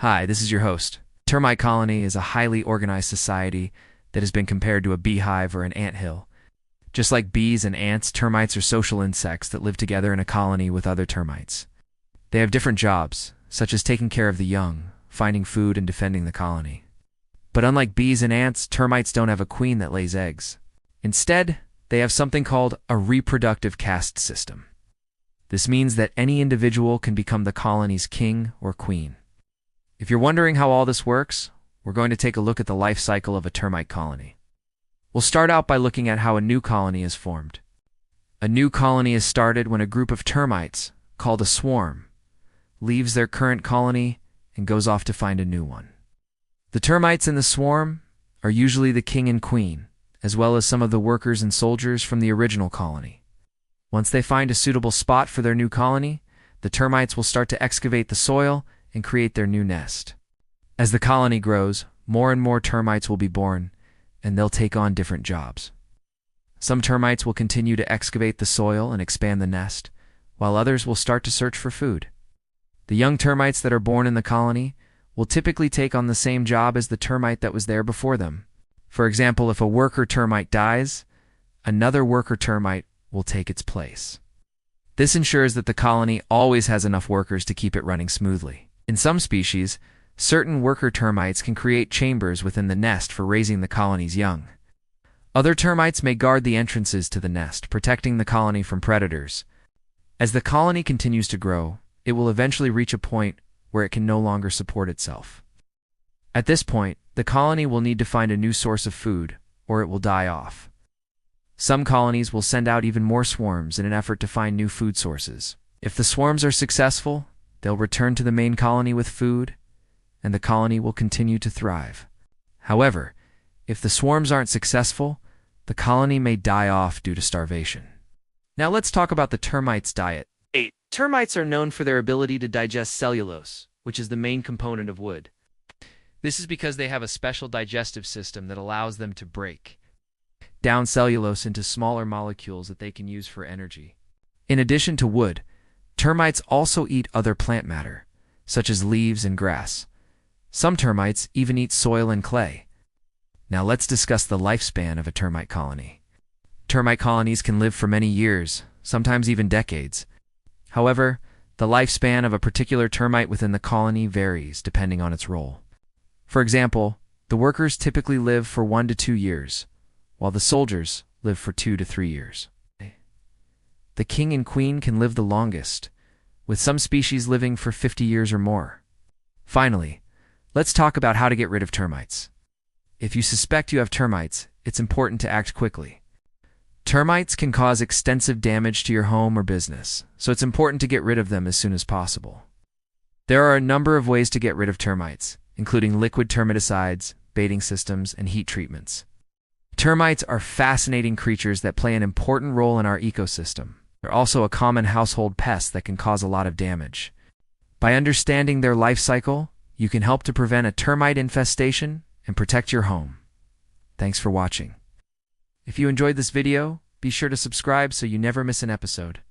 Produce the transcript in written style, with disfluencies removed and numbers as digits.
Hi, this is your host. Termite colony is a highly organized society that has been compared to a beehive or an anthill. Just like bees and ants, termites are social insects that live together in a colony with other termites. They have different jobs, such as taking care of the young, finding food, and defending the colony. But unlike bees and ants, termites don't have a queen that lays eggs. Instead, they have something called a reproductive caste system. This means that any individual can become the colony's king or queen. If you're wondering how all this works, we're going to take a look at the life cycle of a termite colony. We'll start out by looking at how a new colony is formed. A new colony is started when a group of termites, called a swarm, leaves their current colony and goes off to find a new one. The termites in the swarm are usually the king and queen, as well as some of the workers and soldiers from the original colony. Once they find a suitable spot for their new colony, the termites will start to excavate the soil and create their new nest. As the colony grows, more and more termites will be born, and they'll take on different jobs. Some termites will continue to excavate the soil and expand the nest, while others will start to search for food. The young termites that are born in the colony will typically take on the same job as the termite that was there before them. For example, if a worker termite dies, another worker termite will take its place. This ensures that the colony always has enough workers to keep it running smoothly. In some species, certain worker termites can create chambers within the nest for raising the colony's young. Other termites may guard the entrances to the nest, protecting the colony from predators. As the colony continues to grow, it will eventually reach a point where it can no longer support itself. At this point, the colony will need to find a new source of food, or it will die off. Some colonies will send out even more swarms in an effort to find new food sources. If the swarms are successful, they'll return to the main colony with food, and the colony will continue to thrive. However, if the swarms aren't successful, the colony may die off due to starvation. Now let's talk about the termites' diet. 8. Termites are known for their ability to digest cellulose, which is the main component of wood. This is because they have a special digestive system that allows them to break down cellulose into smaller molecules that they can use for energy. In addition to wood, termites also eat other plant matter, such as leaves and grass. Some termites even eat soil and clay. Now let's discuss the lifespan of a termite colony. Termite colonies can live for many years, sometimes even decades. However, the lifespan of a particular termite within the colony varies depending on its role. For example, the workers typically live for 1 to 2 years, while the soldiers live for 2 to 3 years. The king and queen can live the longest, with some species living for 50 years or more. Finally, let's talk about how to get rid of termites. If you suspect you have termites, it's important to act quickly. Termites can cause extensive damage to your home or business, so it's important to get rid of them as soon as possible. There are a number of ways to get rid of termites, including liquid termiticides, baiting systems, and heat treatments. Termites are fascinating creatures that play an important role in our ecosystem. They're also a common household pest that can cause a lot of damage. By understanding their life cycle, you can help to prevent a termite infestation and protect your home. Thanks for watching. If you enjoyed this video, be sure to subscribe so you never miss an episode.